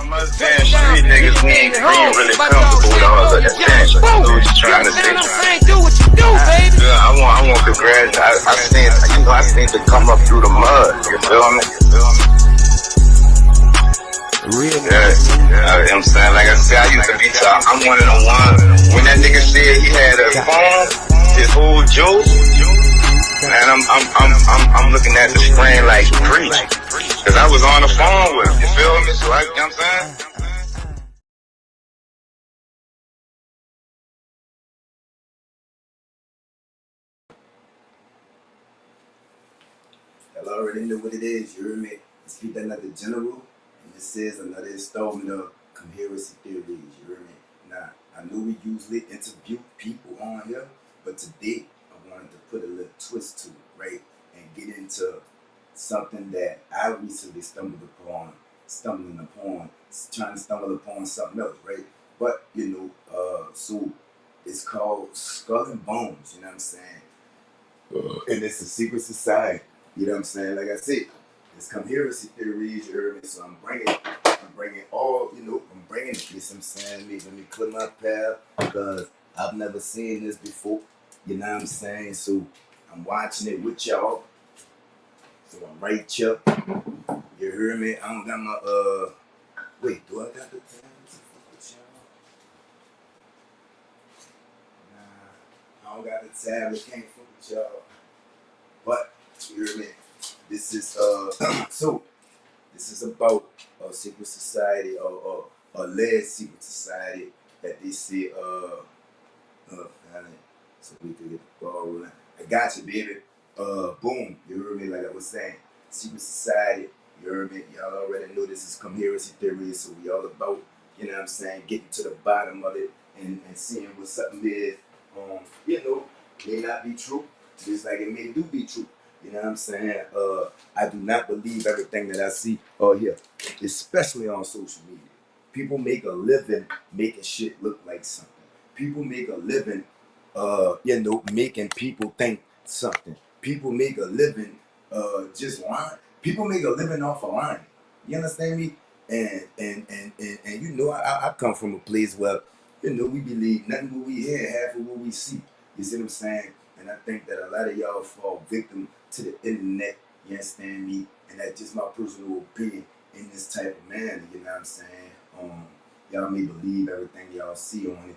I'm us damn street niggas, we ain't really comfortable with all of that thing. So we just trying to say, do what you do, baby. I want to graduate. I seen to come up through the mud. You feel me? Real Yeah, I'm saying, like I said, I used to be top. I'm one of the ones. When that nigga said he had a phone, his whole joke, man, I'm looking at the screen like preach, cause I was on the phone with him. You feel me? So you know what I'm saying? Y'all already know what it is, you heard me? Let's keep that another general, and this is another installment of Conspiracy Theories, you heard me? Now, I know we usually interview people on here, but today I wanted to put a little twist to it, right? And get into something that I recently stumbled upon, trying to stumble upon something else, right? But, so it's called Skull and Bones, you know what I'm saying? And it's a secret society. You know what I'm saying? Like I said, it's conspiracy theories, you heard me? So I'm bringing all, I'm bringing it. You know what I'm saying? Let me clear my path because I've never seen this before. You know what I'm saying? So I'm watching it with y'all. So I'm right here. You heard me? I don't got my, wait, do I got the time to fuck with y'all? Nah, I don't got the tablet, can't fuck with y'all. But, you hear me? This is so this is about a secret society or alleged secret society that they say so we could get the ball rolling. I got you, baby. Boom, you heard me, like I was saying. Secret society, you heard me, y'all already know this is conspiracy theories, so we all about, you know what I'm saying, getting to the bottom of it and seeing what something is. May not be true, just like it may do be true. You know what I'm saying? I do not believe everything that I see or hear, especially on social media. People make a living making shit look like something. People make a living, making people think something. People make a living just lying. People make a living off of lying. You understand me? And I come from a place where, we believe nothing what we hear, half of what we see. You see what I'm saying? And I think that a lot of y'all fall victim to the internet, you understand me? And that's just my personal opinion in this type of manner, you know what I'm saying? Y'all may believe everything y'all see on it.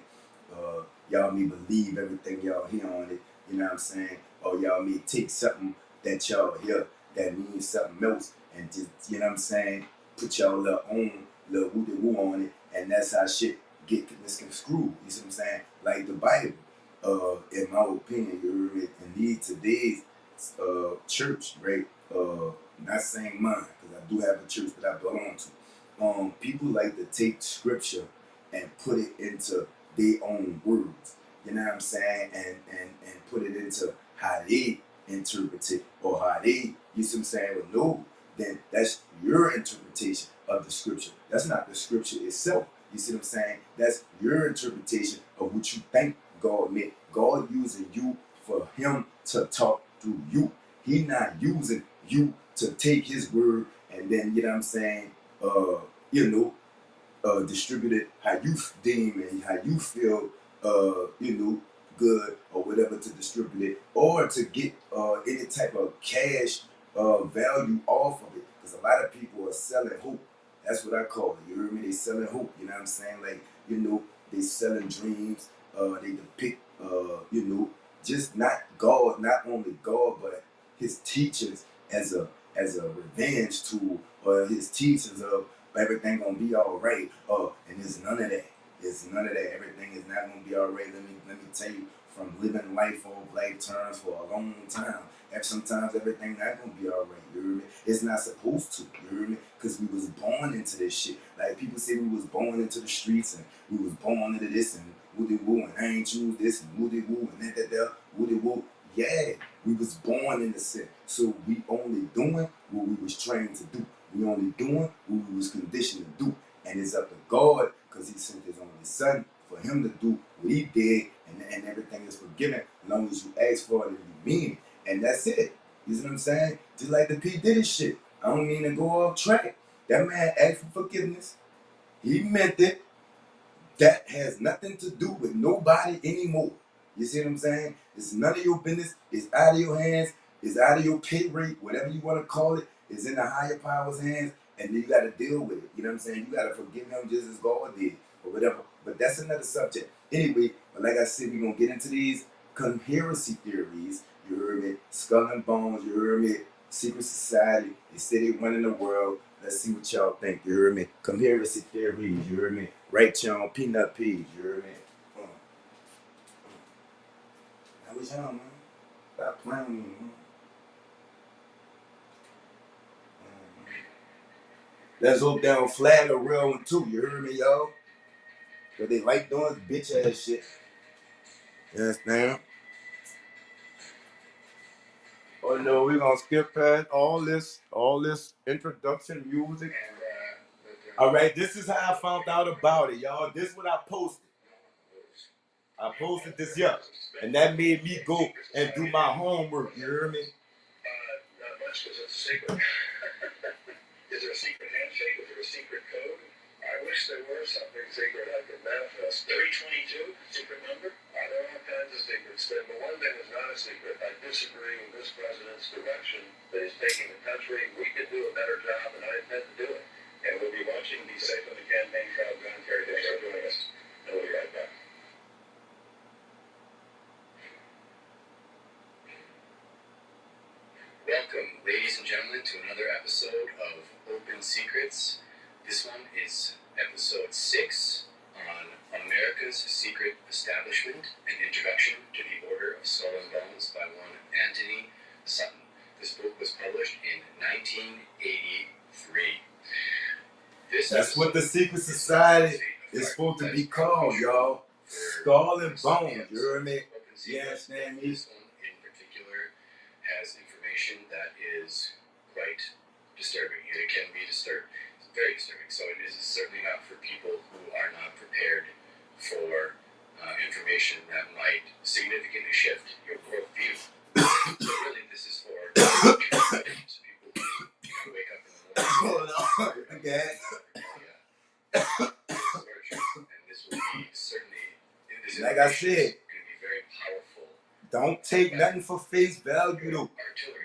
Y'all may believe everything y'all hear on it, you know what I'm saying? Or y'all may take something that y'all hear that means something else and just, you know what I'm saying, put y'all little own little woo-de-woo on it, and that's how shit get misconstrued, you see what I'm saying? Like the Bible. In my opinion, you heard in today's church, right? Not saying mine, because I do have a church that I belong to. People like to take scripture and put it into their own words. You know what I'm saying? And put it into how they interpret it or how they, you see what I'm saying? Well, no, then that's your interpretation of the scripture. That's not the scripture itself. You see what I'm saying? That's your interpretation of what you think God meant. God using you for him to talk through you. He not using you to take his word and then, you know what I'm saying, distribute it how you deem and how you feel, good or whatever to distribute it or to get any type of cash value off of it. Because a lot of people are selling hope. That's what I call it. You heard me? They selling hope. You know what I'm saying? Like, they selling dreams. They depict, just not God, not only God, but his teachings as a revenge tool, or his teachings of everything gonna be all right. And there's none of that. There's none of that. Everything is not gonna be all right. Let me tell you, from living life on life terms for a long time. And sometimes everything not gonna be all right. You hear me? It's not supposed to. You hear me? Because we was born into this shit. Like people say, we was born into the streets and we was born into this and woody woo and I ain't choose this and woody woo and that woody woo. Yeah, we was born in the sin. So we only doing what we was trained to do. We only doing what we was conditioned to do. And it's up to God, because he sent his only son for him to do what he did, and everything is forgiven as long as you ask for it and you mean it. And that's it. You see what I'm saying? Just like the P. Diddy shit. I don't mean to go off track. That man asked for forgiveness. He meant it. That has nothing to do with nobody anymore. You see what I'm saying? It's none of your business. It's out of your hands. It's out of your pay rate, whatever you want to call it. It's in the higher power's hands, and then you got to deal with it. You know what I'm saying? You got to forgive him just as God did, or whatever. But that's another subject. Anyway, but like I said, we're going to get into these conspiracy theories. You heard me? Skull and Bones. You heard me? Secret Society. They say they run in the world. Let's see what y'all think. You heard me? Conspiracy theories. You heard me? Right, y'all. Peanut peas. You heard me? That was y'all, man. Stop playing with me, man. Let's hope they don't flag a real one, too. You heard me, y'all? Because they like doing bitch ass shit. You understand? Oh no, we're gonna skip past all this introduction music. Alright, this is how I found out about it, y'all. This is what I posted. I posted this here. And that made me go and do my homework, you hear me? Not much because it's a secret. Is there a secret handshake? Is there a secret code? I wish there were something secret I could manifest. 322, secret number? There are all kinds of secrets. But one thing is not a secret. I disagree with this president's direction that he's taking the country. We could do a better job, and I intend to do it. And we'll be watching Be Safe on the Campaign Trail. John Kerry, thanks for joining us. And we'll be right back. Welcome, ladies and gentlemen, to another episode of Open Secrets. This one is episode 6 on America's Secret Establishment, an introduction to the Order of Skull and Bones by one Anthony Sutton. This book was published in 1983. That's what the Secret Society is supposed to be called, y'all. Skull and Bones, you heard me? You understand me? This one in particular has information that is quite disturbing. It can be very disturbing. So it is certainly not for people who are not prepared for information that might significantly shift your worldview. So really, this is for people who wake up in the morning. Hold on, again. And this will be certainly, like I said, going to be very powerful. Don't take nothing for face value, though.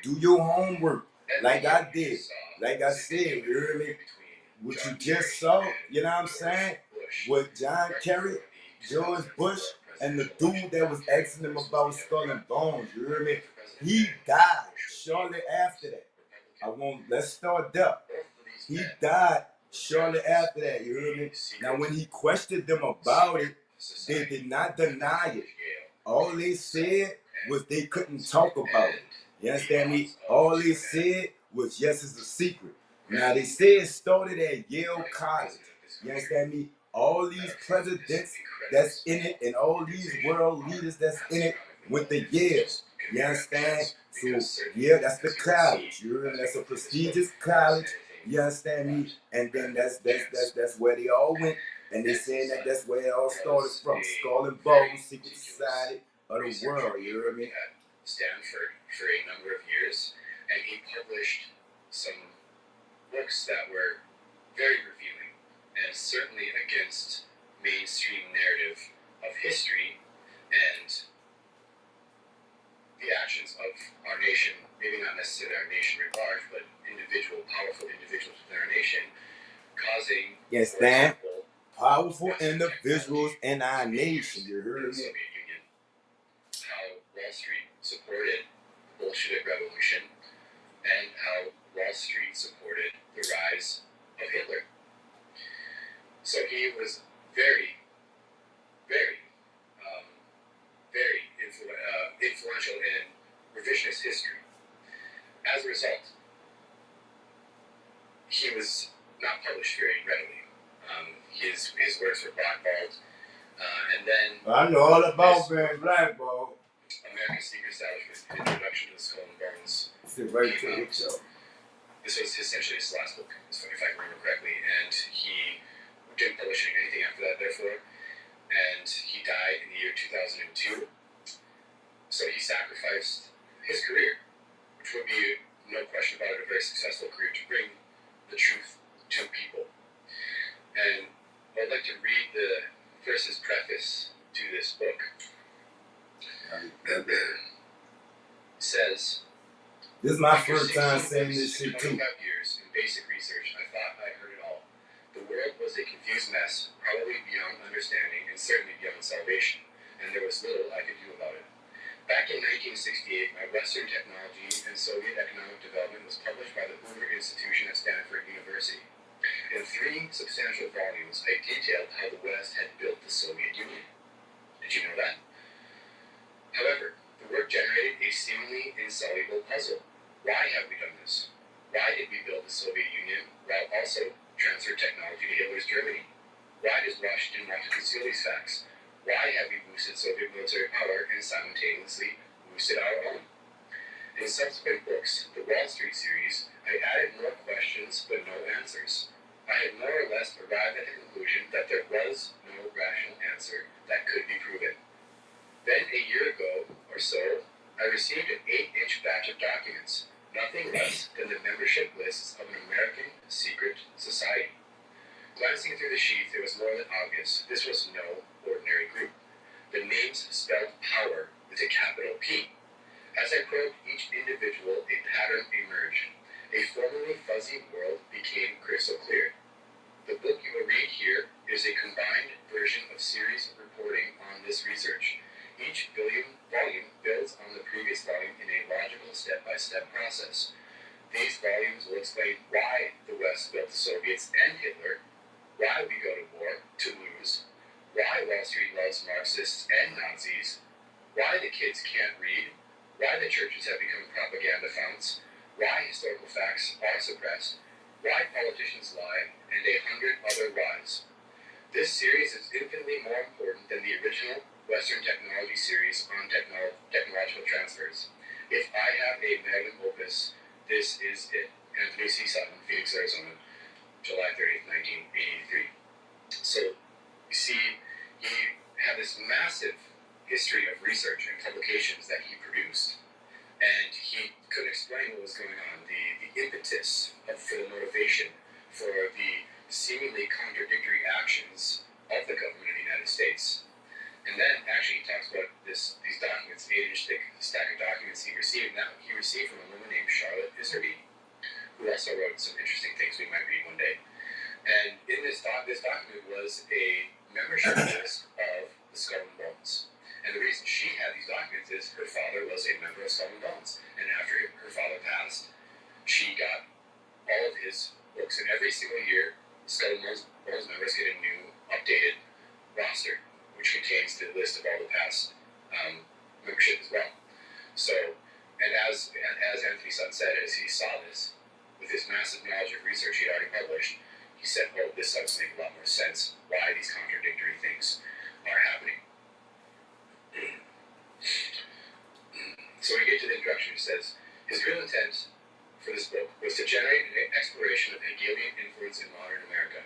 Do your homework, like I did. Like I said, you heard me? What you just saw, you know what I'm saying? With John Kerry, George Bush, and the dude that was asking him about Skull and Bones, you heard me? He died shortly after that. Let's start there. He died shortly after that, you heard me? Now, when he questioned them about it, they did not deny it. All they said was they couldn't talk about it. You understand me? All they said was, yes, it's a secret. Now, they say it started at Yale College. You understand me? All these presidents that's in it and all these world leaders that's in it went to Yale. You understand? So, yeah, that's the college. You heard me? That's a prestigious college. You understand me? And then that's where they all went. And they saying that that's where it all started from. Skull and Bones, Secret Society of the world. You heard me? At Stanford for a number of years, and he published some books that were very revealing and certainly against mainstream narrative of history and the actions of our nation, maybe not necessarily our nation at large, but powerful individuals within our nation, causing, yes, for example, powerful individuals in our nation. You heard me? Soviet Union, how Wall Street supported the Bolshevik Revolution, and how Wall Street supported the rise of Hitler. So he was very, very, very influential in revisionist history. As a result, he was not published very readily. His works were blackballed, and then I know all about being blackballed. America's Secret Establishment, Introduction to the Skull and Bones. Right to it, so. This was essentially his last book, if I can remember correctly, and he didn't publish anything after that, therefore, and he died in the year 2002. So he sacrificed his career, which would be, no question about it, a very successful career to bring the truth to people. And I'd like to read the verse's preface to this book. It says, this is my after first time 16 saying books this and shit too. 25 years in basic research, I thought I heard it all. The world was a confused mess, probably beyond understanding and certainly beyond salvation, and there was little I could do about it. Back in 1968, my Western Technology and Soviet Economic Development was published by the Hoover Institution at Stanford University. In 3 substantial volumes, I detailed how the West had built the Soviet Union. Did you know that? However, the work generated a seemingly insoluble puzzle. Why have we done this? Why did we build the Soviet Union while also transfer technology to Hitler's Germany? Why does Washington want to conceal these facts? Why have we boosted Soviet military power and simultaneously boosted our own? In subsequent books, the Wall Street series, I added more questions but no answers. I had more or less arrived at the conclusion that there was no rational answer that could be proven. Then a year ago or so, I received an 8-inch batch of documents, nothing less than the membership lists of an American secret society. Glancing through the sheets, it was more than obvious this was no ordinary group. The names spelled power with a capital P. As I probed each individual, a pattern emerged. A formerly fuzzy world became crystal clear. The book you will read here is a combined version of series reporting on this research. Each volume builds on the previous volume in a logical step-by-step process. These volumes will explain why the West built the Soviets and Hitler, why we go to war to lose, why Wall Street loves Marxists and Nazis, why the kids can't read, why the churches have become propaganda founts, why historical facts are suppressed, why politicians lie, and 100 other whys. This series is infinitely more important than the original Western Technology series on technological transfers. If I have a magnum opus, this is it. Anthony C. Sutton, Phoenix, Arizona, July 30th, 1983. So, you see, he had this massive history of research and publications that he produced, and he couldn't explain what was going on, the impetus for the motivation for the seemingly contradictory actions of the government of the United States. And then, actually, he talks about these documents, 8-inch thick stack of documents he received from a woman named Charlotte Iserby, who also wrote some interesting things we might read one day. And in this document was a membership list of the Skull and Bones. And the reason she had these documents is her father was a member of Skull and Bones. And after her father passed, she got all of his books. And every single year, Skull and Bones members get a new, updated roster, which contains the list of all the past membership as well. So, and as Anthony Sutton said, as he saw this, with his massive knowledge of research he had already published, he said, oh, this starts to make a lot more sense why these contradictory things are happening. So we get to the introduction. He says, his real intent for this book was to generate an exploration of Hegelian influence in modern America.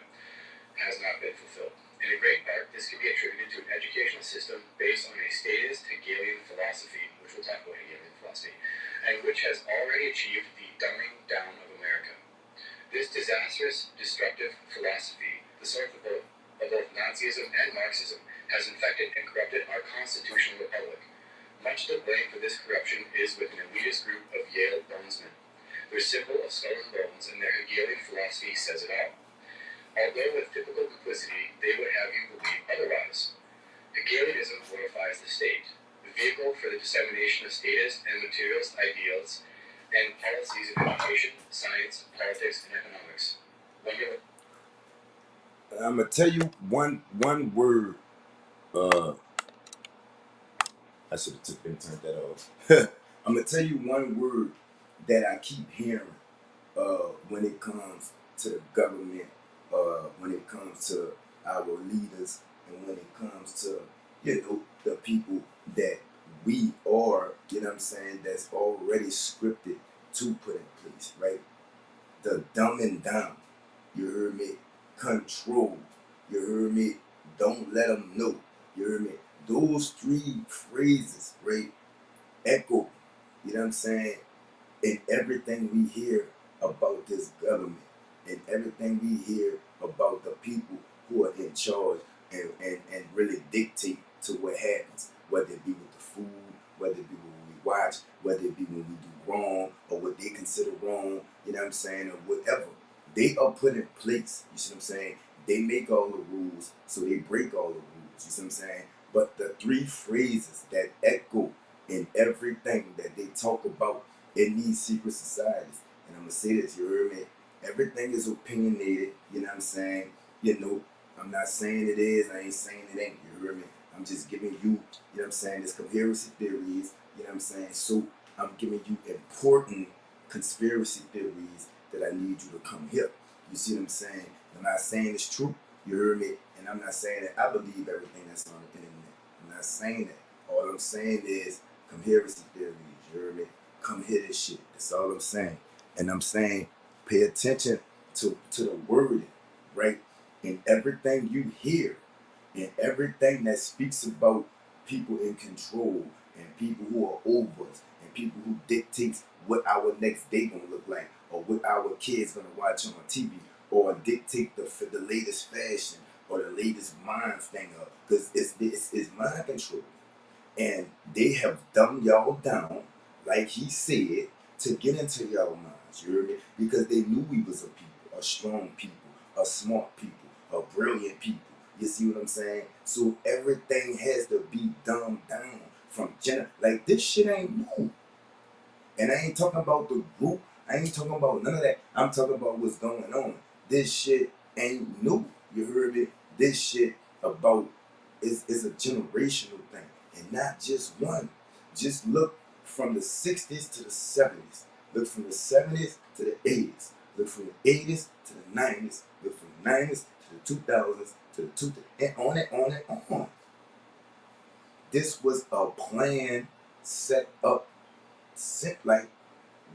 Has not been fulfilled. In a great part, this can be attributed to an educational system based on a statist Hegelian philosophy, which we'll talk about Hegelian philosophy, and which has already achieved the dumbing down of America. This disastrous, destructive philosophy, the source of both Nazism and Marxism, has infected and corrupted our constitutional republic. Much of the blame for this corruption is with an elitist group of Yale bonesmen. Their symbol of skull and bones and their Hegelian philosophy says it all. Although with typical duplicity, they would have you believe otherwise. Hegelianism glorifies the state, the vehicle for the dissemination of statist and materialist ideals and policies in education, science, politics, and economics. I'm gonna tell you one word. I should have turned that off. I'm gonna tell you one word that I keep hearing when it comes to the government, when it comes to our leaders, and when it comes to the people that we are, what I'm saying, that's already scripted to put in place, right? The dumbing down. You heard me? Control. You heard me? Don't let them know. You heard me? Those 3 phrases, right? Echo. You know what I'm saying? In everything we hear about this government, and everything we hear about the people who are in charge and really dictate to what happens, whether it be with the food, whether it be when we watch, whether it be when we do wrong or what they consider wrong, you know what I'm saying, or whatever. They are put in place, you see what I'm saying? They make all the rules, so they break all the rules, you see what I'm saying? But the three phrases that echo in everything that they talk about in these secret societies, and I'm gonna say this, you heard me? Everything is opinionated, you know what I'm saying? You know, I'm not saying it is, I ain't saying it ain't, you heard me? I'm just giving you, you know what I'm saying, this conspiracy theories, you know what I'm saying? So I'm giving you important conspiracy theories that I need you to come here. You see what I'm saying? I'm not saying it's true, you heard me? And I'm not saying that I believe everything that's on the internet. I'm not saying that. All I'm saying is conspiracy theories, you heard me? Come hear this shit. That's all I'm saying. And I'm saying pay attention to the wording, right? In everything you hear, in everything that speaks about people in control and people who are over us and people who dictates what our next day gonna look like or what our kids gonna watch on TV or dictate the latest fashion or the latest mind thing up because it's mind control. And they have dumbed y'all down, like he said, to get into y'all minds, you hear me? Because they knew we was a people, a strong people, a smart people, a brilliant people. You see what I'm saying? So everything has to be dumbed down from like this shit ain't new. And I ain't talking about the group. I ain't talking about none of that. I'm talking about what's going on. This shit ain't new. You heard me? This shit about is a generational thing. And not just one. Just look from the 60s to the 70s. Look from the 70s to the 80s. Look from the 80s to the 90s. Look from the 90s to the 2000s to the 2000s. And on and on and on. This was a plan set up like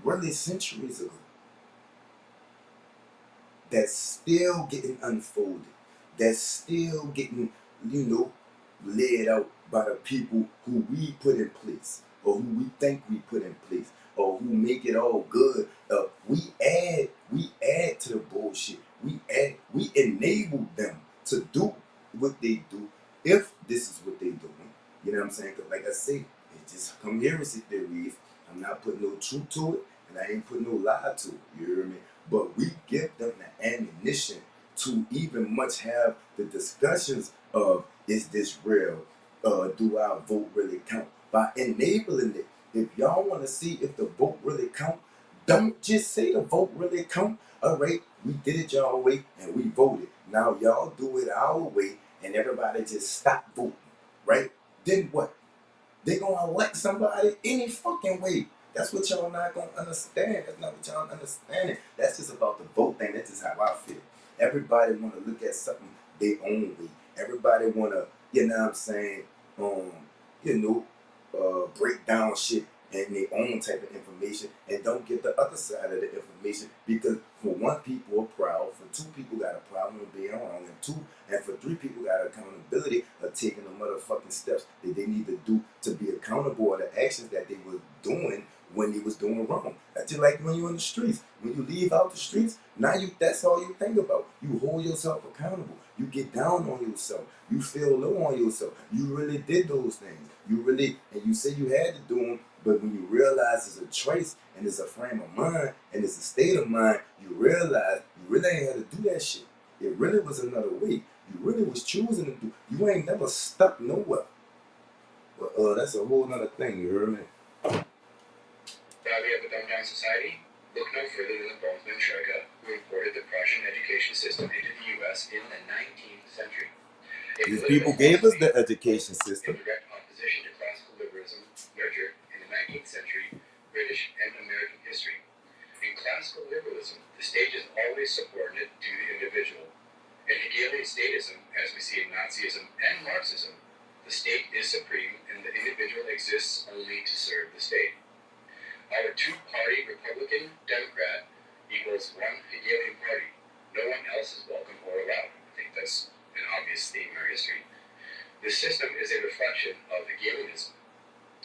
really centuries ago that's still getting unfolded, that's still getting, you know, laid out by the people who we put in place or who we think we put in place or who make it all good. We add to the bullshit. We enable them to do what they do if this is what they doing. You know what I'm saying? Because like I say, it's just conspiracy theories. I'm not putting no truth to it, and I ain't putting no lie to it. You hear me? But we give them the ammunition to even much have the discussions of is this real? Do our vote really count? By enabling it. If y'all want to see if the vote really count, don't just say the vote really count. All right, we did it y'all way and we voted. Now y'all do it our way and everybody just stop voting. Right? Then what? They gonna elect somebody any fucking way. That's what y'all not gonna understand. That's not what y'all understanding. That's just about the vote thing. That's just how I feel. Everybody wanna look at something their own way. Everybody wanna, you know what I'm saying, you know, break down shit and their own type of information and don't get the other side of the information because for one, people are proud, for two, people got a problem with being wrong, and for three, people got accountability of taking the motherfucking steps that they need to do to be accountable for the actions that they were doing when they was doing wrong. That's just like when you're in the streets. When you leave out the streets, now that's all you think about. You hold yourself accountable. You get down on yourself. You feel low on yourself. You really did those things. And you say you had to do them, but when you realize it's a choice and it's a frame of mind and it's a state of mind, you realize you really ain't had to do that shit. It really was another way. You really was choosing to do. You ain't never stuck nowhere. But that's a whole nother thing, you heard me? Value of a dumbed-down society? Look no further than the Bronzeman Troika, who imported the Prussian education system into the U.S. in the 19th century. These people gave us the education system. In direct opposition to classical liberalism, nurtured in the 19th century British and American history. In classical liberalism, the state is always subordinate to the individual. In Hegelian statism, as we see in Nazism and Marxism, the state is supreme and the individual exists only to serve the state. Our two-party Republican Democrat equals one Hegelian party. No one else is welcome or allowed. I think that's an obvious theme in our history. This system is a reflection of Hegelianism.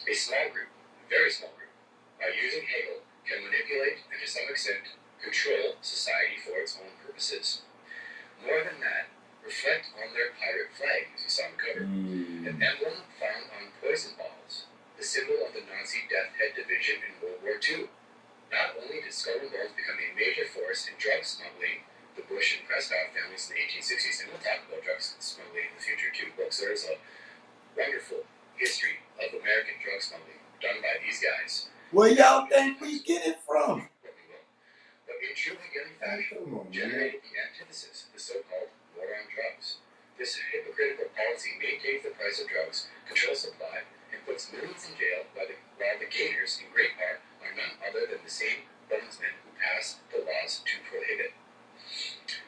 A small group, a very small group, by using Hegel, can manipulate and to some extent control society for its own purposes. More than that, reflect on their pirate flag, as you saw on the cover. An emblem found on poison bottles, the symbol of the Nazi Death Head Division in World War II. Not only did Skull and Bones become a major force in drug smuggling, the Bush and Prescott families in the 1860s, and we'll talk about drug smuggling in the future too, folks. There's a wonderful history of American drug smuggling done by these guys. Where y'all think we get it from? But in true Hegelian fashion, generated the antithesis, the so-called war on drugs. This hypocritical policy maintains the price of drugs, controls supply, and puts millions in jail, while the gainers, in great part, are none other than the same bonesmen who passed the laws to prohibit.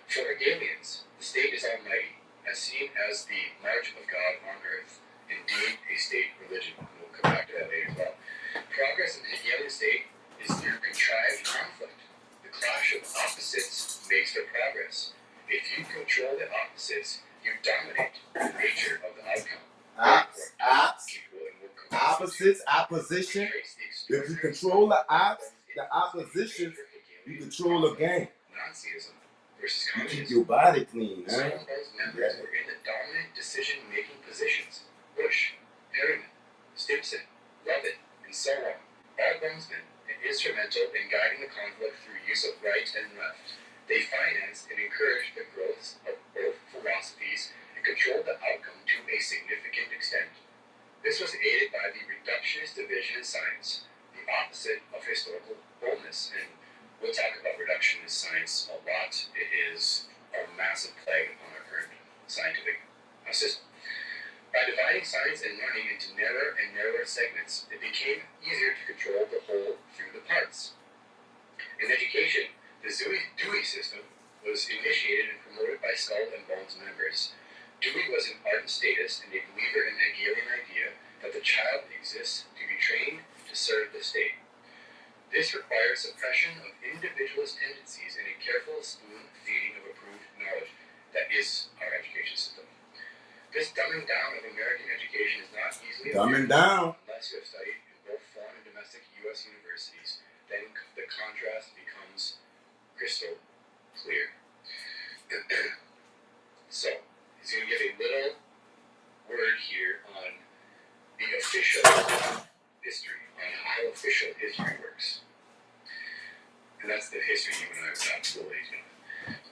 For Hegelians, the state is almighty, as seen as the march of God on earth, indeed a state religion. We'll come back to that later as well. Progress in the Hegelian state is through contrived conflict. The clash of opposites makes for progress. If you control the opposites, you dominate the nature of the outcome. Opposites, opposition. If you control the opposition, you control the game. Nazism versus You communism. keep your body clean, Some man. of those members were in the dominant decision-making positions. Bush, Harriman, Stimson, Lovett, and so on. All bonesmen and instrumental in guiding the conflict through use of right and left. They financed and encouraged the growth of both philosophies and controlled the outcome to a significant extent. This was aided by the reductionist division in science, the opposite of historical boldness. And we'll talk about reductionist science a lot. It is a massive plague on our current scientific system. By dividing science and learning into narrower and narrower segments, it became easier to control the whole through the parts. In education, the Dewey system was initiated and promoted by Skull and Bones members. Dewey was an ardent statist and a believer in the Hegelian idea that the child exists to be trained to serve the state. This requires suppression of individualist tendencies and a careful spoon-feeding of approved knowledge. That is our education system. This dumbing down of American education is not easily unless you have studied in both foreign and domestic U.S. universities. Then the contrast becomes crystal clear. So, he's going to give a little word here on the official history, on how official history works. And that's the history you and I was at school age.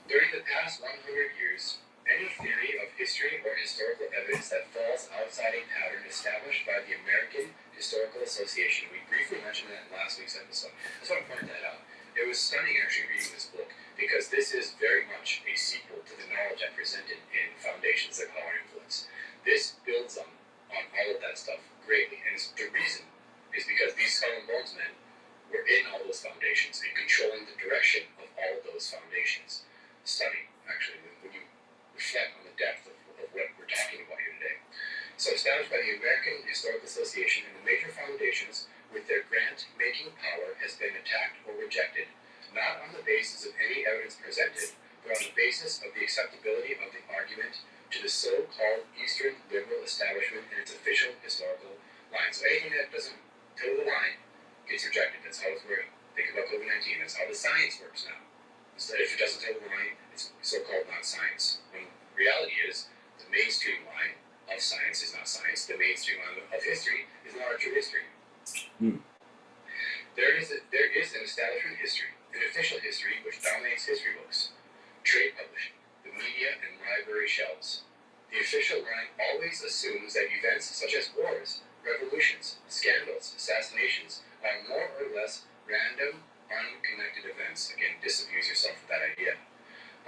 During the past 100 years, any theory of history or historical evidence that falls outside a pattern established by the American Historical Association, we briefly mentioned that in last week's episode. I just want to point that out. It was stunning actually reading this book, because this is very much a sequel to the knowledge I presented in Foundations of Power and Influence. This builds on all of that stuff greatly, and the reason is because these Skull and Bones men were in all those foundations and controlling the direction of all of those foundations. Stunning, actually, when you reflect on the depth of what we're talking about here today. So established by the American Historical Association, and the major foundations with their grant-making power has been attacked or rejected, not on the basis of any evidence presented, but on the basis of the acceptability of the argument to the so-called Eastern liberal establishment and its official historical line. So anything that doesn't toe the line gets rejected. That's how it's working. Think about COVID-19. That's how the science works now. So if it doesn't toe the line, it's so-called not science. When reality is, the mainstream line of science is not science. The mainstream line of history is not our true history. There is an establishment history, an official history which dominates history books, trade publishing, the media, and library shelves. The official line always assumes that events such as wars, revolutions, scandals, assassinations are more or less random, unconnected events. Again, disabuse yourself of that idea.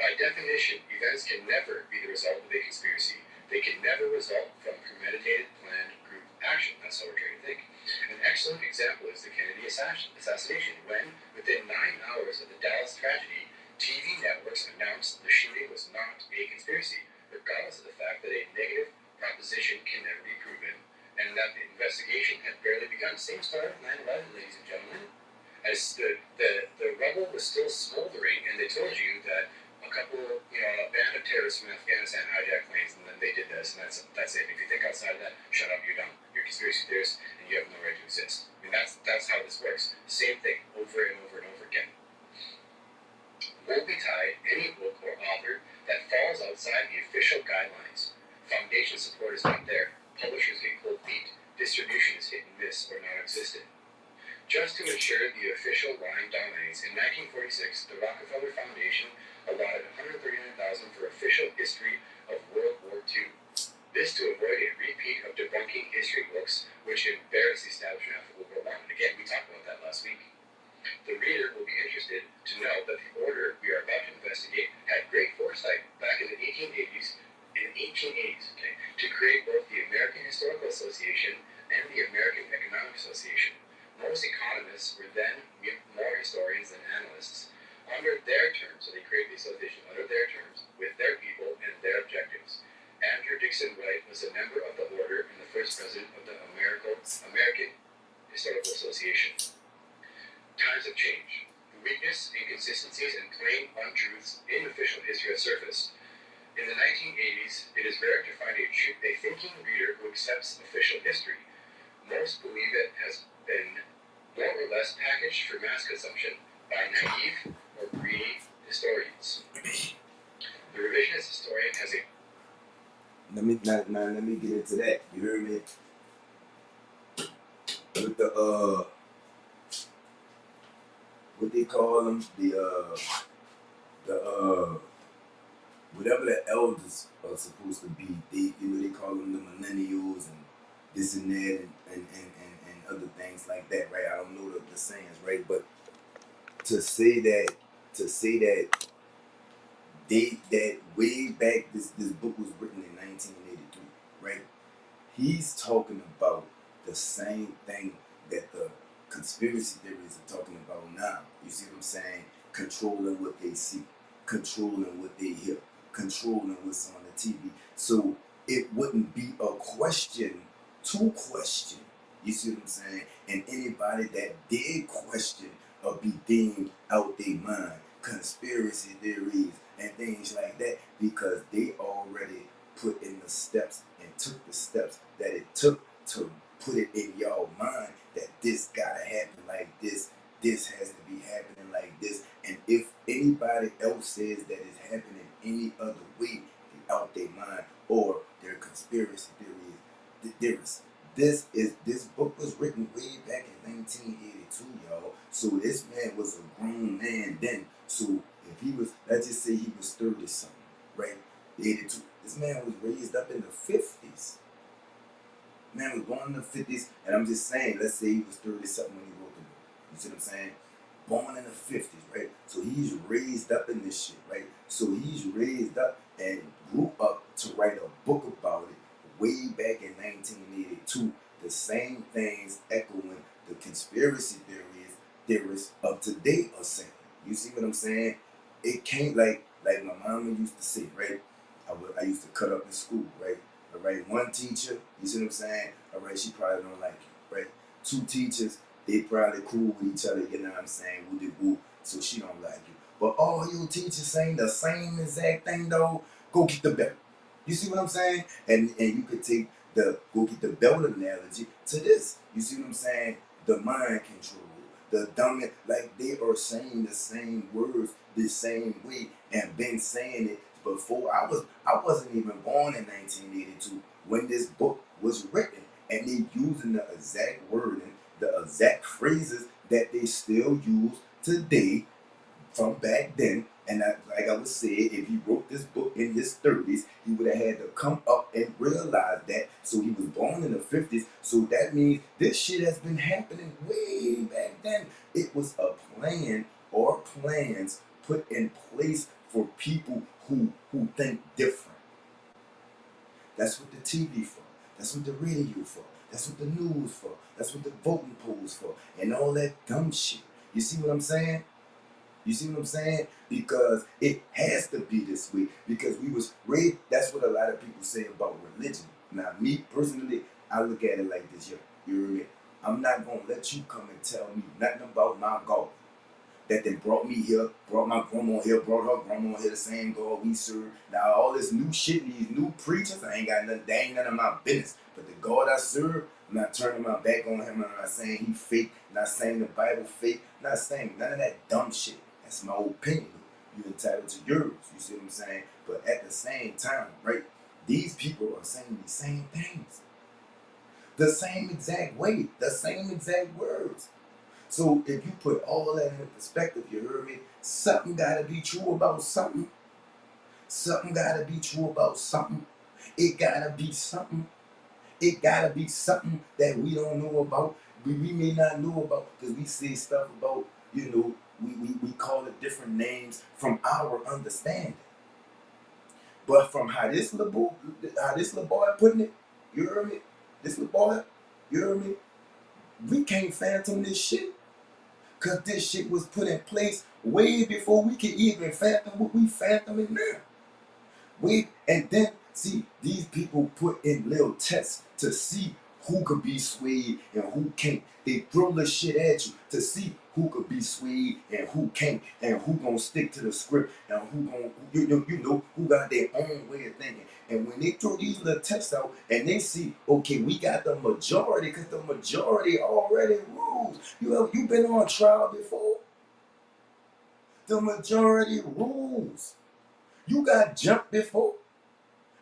By definition, events can never be the result of a conspiracy. They can never result from premeditated, planned group action. That's how we're trained to think. An excellent example is the Kennedy assassination, when, within 9 hours of the Dallas tragedy, TV networks announced the shooting was not a conspiracy, regardless of the fact that a negative proposition can never be proven, and that the investigation had barely begun. Same story with 9/11, ladies and gentlemen. As the rubble was still smoldering, and they told you that a band of terrorists from Afghanistan hijacked planes, and then they did this, and that's it. If you think outside of that, shut up, you're dumb. You're a conspiracy theorist, and you have no right to exist. I mean, that's how this works. Same thing, over and over and over again. Woe betide any book or author that falls outside the official ensure the official line dominates, in 1946, the Rockefeller Foundation allotted $139,000 for official history of World War II. This to avoid a repeat of debunking history books, which embarrassed the establishment after World War I. And again, we talked about that last week. The reader will be interested to know that the order we are about to investigate had great foresight back in the 1880s, to create both the American Historical Association and the American Economic Association. Most economists were then more historians than analysts. Under their terms, so they created the association under their terms, with their people and their objectives. Andrew Dixon Wright was a member of the order and the first president of the American Historical Association. Times have changed. The weakness, inconsistencies, and plain untruths in official history have surfaced. In the 1980s, it is rare to find a thinking reader who accepts official history. Most believe it has been more or less packaged for mass consumption by naive or greedy historians. The revisionist historian has a... Let me get into that. You hear me? With the what they call them, whatever the elders are supposed to be, they call them the millennials and this and that and other things like that, right? I don't know the sayings, right? But to say that that way back, this book was written in 1983, right? He's talking about the same thing that the conspiracy theories are talking about now. You see what I'm saying? Controlling what they see, controlling what they hear, controlling what's on the TV. So it wouldn't be a question to question. You see what I'm saying? And anybody that did question or be deemed out their mind, conspiracy theories and things like that, because they already put in the steps and took the steps that it took to put it in y'all mind that this gotta happen like this has to be happening like this. And if anybody else says that it's happening any other way, they out their mind or their conspiracy theories. This book was written way back in 1982, y'all. So this man was a grown man then. So if he was, let's just say he was 30 something, right? 82. This man was raised up in the 50s. Man was born in the 50s, and I'm just saying, let's say he was 30 something when he wrote the book. You see what I'm saying? Born in the 50s, right? So he's raised up in this shit, right? So he's raised up and grew up to write a book about it way back in 1982. The same things echoing the conspiracy theorists of today are saying. You see what I'm saying? It can't, like my mama used to say, right? I used to cut up in school, right? All right, one teacher, you see what I'm saying? All right, she probably don't like you, right? Two teachers, they probably cool with each other, you know what I'm saying? Woo-de-woo, so she don't like you. But all your teachers saying the same exact thing though, go get the belt. You see what I'm saying? And you could take the go get the belt analogy to this. You see what I'm saying? The mind control, the dumb, like they are saying the same words the same way and been saying it before. I wasn't even born in 1982 when this book was written, and they using the exact wording, the exact phrases that they still use today from back then. And like I was saying, if he wrote this book in his 30s, he would have had to come up and realize that. So he was born in the 50s. So that means this shit has been happening way back then. It was a plan or plans put in place for people who think different. That's what the TV for. That's what the radio for. That's what the news for. That's what the voting polls for. And all that dumb shit. You see what I'm saying? You see what I'm saying? Because it has to be this way. Because we was raised. That's what a lot of people say about religion. Now, me personally, I look at it like this. You hear me? I'm not going to let you come and tell me nothing about my God. That they brought me here, brought my grandma here, brought her grandma here, the same God we serve. Now all this new shit, these new preachers, I ain't got nothing, they ain't none of my business. But the God I serve, I'm not turning my back on him, I'm not saying he fake, not saying the Bible fake, not saying none of that dumb shit. That's my opinion. You're entitled to yours, you see what I'm saying? But at the same time, right, these people are saying the same things. The same exact way, the same exact words. So if you put all that in perspective, you heard me, something gotta be true about something. Something gotta be true about something. It gotta be something. It gotta be something that we don't know about. We may not know about because we say stuff about, we call it different names from our understanding. But from how this little boy putting it, you heard me? This little boy, you heard me? We can't phantom this shit. Cause this shit was put in place way before we could even fathom what we fathoming now. And then see these people put in little tests to see who could be swayed and who can't. They throw the shit at you to see who could be swayed and who can't, and who gonna stick to the script and who gonna who got their own way of thinking. And when they throw these little tests out and they see, okay, we got the majority, because the majority already rules. You been on trial before? The majority rules. You got jumped before?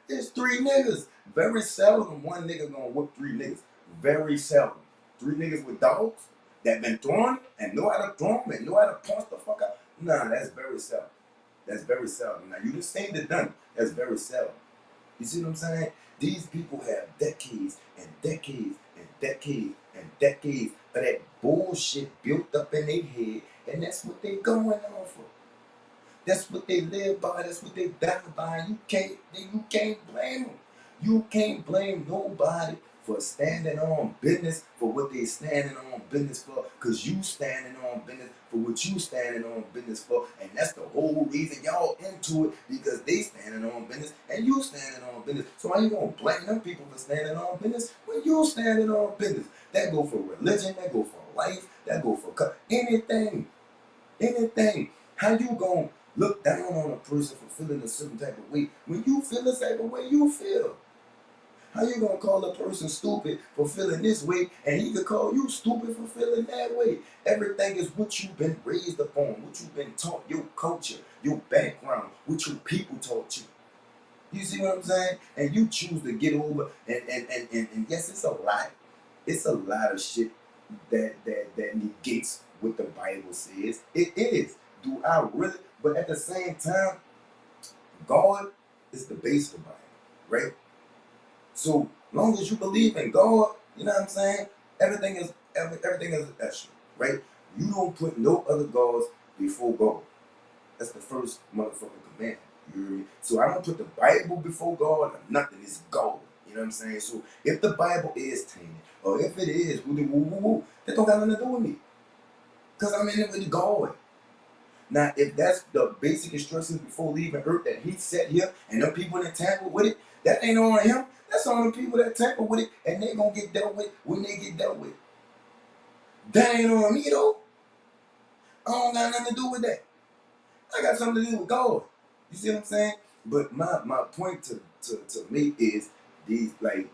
There's 3 niggas. Very seldom one nigga gonna whoop 3 niggas. Very seldom. 3 niggas with dogs that been thrown and know how to throw them and know how to punch the fuck out. Nah, that's very seldom. That's very seldom. Now you just seen it done. That's very seldom. You see what I'm saying? These people have decades and decades and decades and decades of that bullshit built up in their head, and that's what they going on for. That's what they live by. That's what they die by. You can't blame them. You can't blame nobody for standing on business for what they standing on business for. Cause you standing on business for what you standing on business for, and that's the whole reason y'all into it, because they standing on business and you standing on business. So why you gonna blame them people for standing on business when you standing on business? That go for religion. That go for life. That go for anything. Anything. How you gonna look down on a person for feeling a certain type of way when you feel the type of way you feel? How you gonna call a person stupid for feeling this way and he could call you stupid for feeling that way? Everything is what you've been raised upon, what you've been taught, your culture, your background, what your people taught you. You see what I'm saying? And you choose to get over, and yes, it's a lot. It's a lot of shit that negates what the Bible says. It is. Do I really? But at the same time, God is the base of the Bible, right? So long as you believe in God, you know what I'm saying? Everything is extra, right? You don't put no other gods before God. That's the first motherfucking command. You hear me? So I don't put the Bible before God or nothing. It's God. You know what I'm saying? So if the Bible is tainted, or if it is that don't got nothing to do with me. Because I'm in it with God. Now, if that's the basic instructions before leaving Earth that he set here, and the people that tamper with it, that ain't on him. That's on the people that tamper with it, and they gonna get dealt with when they get dealt with. That ain't on me though. I don't got nothing to do with that. I got something to do with God. You see what I'm saying? But my point to make is these, like,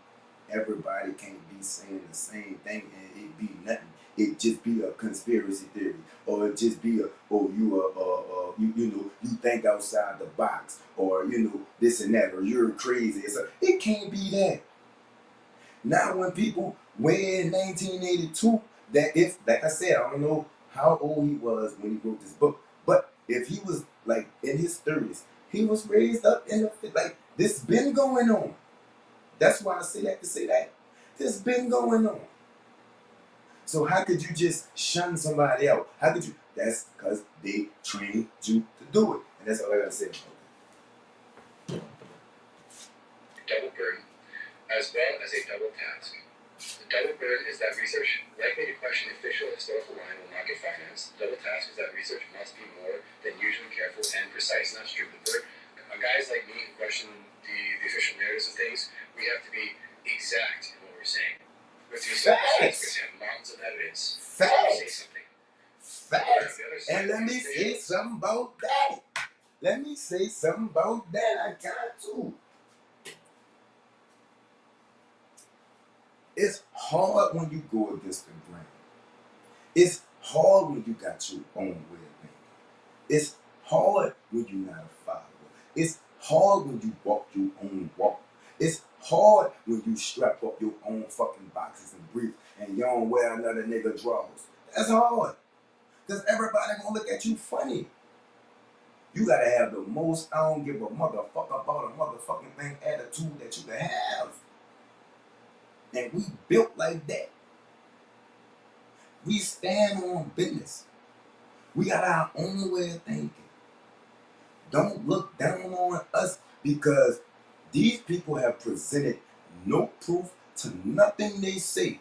everybody can't be saying the same thing and it be nothing. It just be a conspiracy theory, or it just be you think outside the box, or this and that, or you're crazy. It can't be that. Now when people way in 1982, that if, like I said, I don't know how old he was when he wrote this book, but if he was like in his 30s, he was raised up in the, like, this been going on. That's why I say that to say that. This been going on. So how could you just shun somebody out? How could you? That's because they trained you to do it. And that's all I gotta say about Double burden, as well as a double task. The double burden is that research likely to question official historical line will not get financed. The double task is that research must be more than usually careful and precise. Not stupid. For guys like me who question the official narratives of things, we have to be exact in what we're saying. With facts. Have mountains of evidence. Facts. Facts. And let me say something about that. Let me say something about that. I got to. It's hard when you go against the grain. It's hard when you got your own way of thinking. It's hard when you're not a follower. It's hard when you walk your own walk. It's hard when you strap up your own fucking boxes and briefs and you don't wear another nigga drawers. That's hard. Because everybody gonna look at you funny. You gotta have the most I don't give a motherfucker about a motherfucking thing attitude that you can have. And we built like that. We stand on business. We got our own way of thinking. Don't look down on us because these people have presented no proof to nothing they say.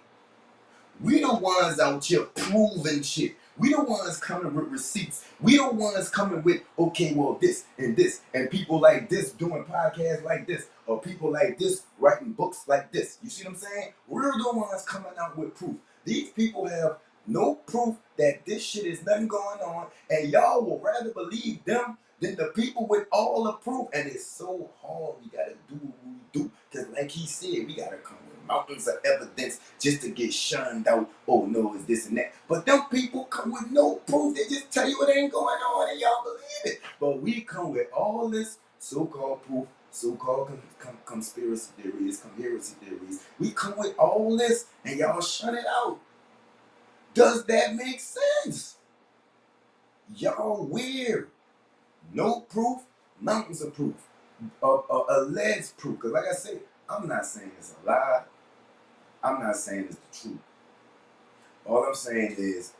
We the ones out here proving shit. We the ones coming with receipts. We the ones coming with, okay, well, this, and people like this doing podcasts like this, or people like this writing books like this. You see what I'm saying? We're the ones coming out with proof. These people have no proof that this shit is nothing going on, and y'all will rather believe them than the people with all the proof. And it's so hard. We gotta do what we do. Because like he said, we gotta come with mountains of evidence just to get shunned out. Oh no, it's this and that. But them people come with no proof. They just tell you it ain't going on and y'all believe it. But we come with all this so-called proof, so-called conspiracy theories, conspiracy theories. We come with all this and y'all shut it out. Does that make sense? Y'all weird. No proof, mountains of proof. Alleged proof. Because like I said, I'm not saying it's a lie. I'm not saying it's the truth. All I'm saying is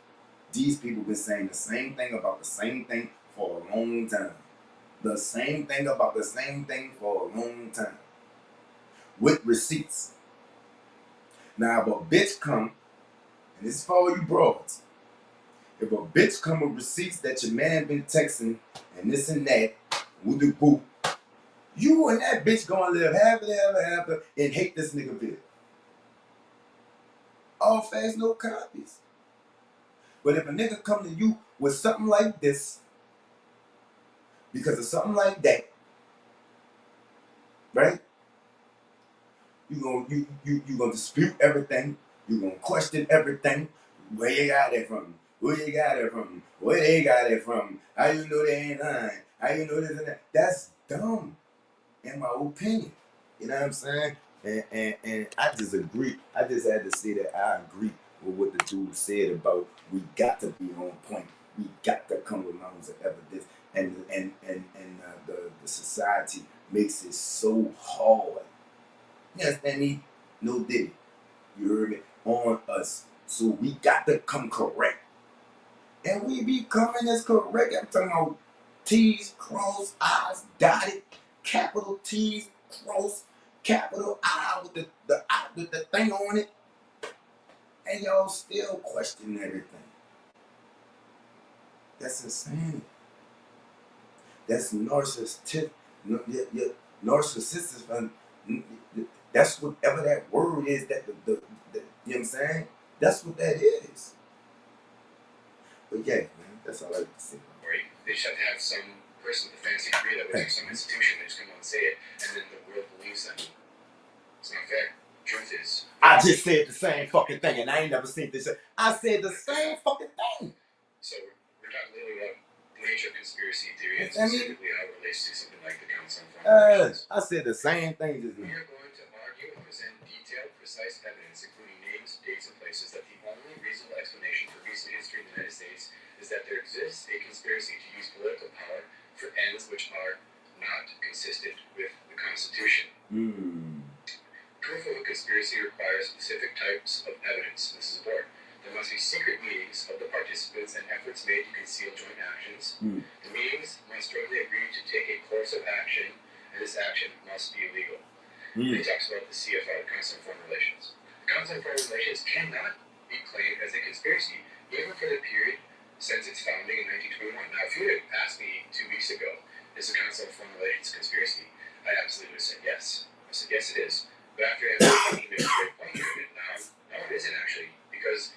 these people been saying the same thing about the same thing for a long time. The same thing about the same thing for a long time. With receipts. Now if a bitch come, and this is for all you broads, if a bitch come with receipts that your man been texting and this and that, woo-doo-boo, you and that bitch gonna live happily ever after and hate this nigga video. All facts, no copies. But if a nigga come to you with something like this, because of something like that, right? You gonna dispute everything. You gonna question everything. Where you got it from? Where you got it from? Where they got it from? How you know they ain't lying? How you know this and that? That's dumb, in my opinion. You know what I'm saying? And I just agree. I just had to say that I agree with what the dude said about we got to be on point. We got to come with mountains of evidence. And the society makes it so hard. Yes, and he no did it. You heard me? On us. So we got to come correct. And we be coming as correct. I'm talking about T's, cross, I's, dotted, capital T's, cross, capital I with the I with the thing on it. And y'all still question everything. That's insane. That's narcissistic. Narcissistic. That's whatever that word is. That the you know what I'm saying? That's what that is. But yeah, man, that's all I like to say. Right. They just have to have some person with a fancy degree that works for some institution. They just come out and say it, and then the world believes them. It's not fair. Truth is, I just said the same fucking thing, and I ain't never seen this. I said the same fucking thing. So we're talking really about the nature of conspiracy theory and specifically how it relates to something like the Council on Foreign Relations. I said the same thing just We now. are going to argue and present detailed, precise evidence, including names, dates, and places, that the only reasonable explanation for recent history in the United States is that there exists a conspiracy to use political power for ends which are not consistent with the Constitution. Proof of a conspiracy requires specific types of evidence. This is important. There must be secret meetings of the participants and efforts made to conceal joint actions. The meetings must jointly agree to take a course of action, and this action must be illegal. He talks about the CFR, the Council on Foreign Relations. The Council on Foreign Relations cannot be claimed as a conspiracy, even for the period since its founding in 1921. Now, if you had asked me 2 weeks ago, is the Council on Foreign Relations a conspiracy? I absolutely would have said yes. I said, yes, it is. But after I made a great point here, no, it isn't actually. Because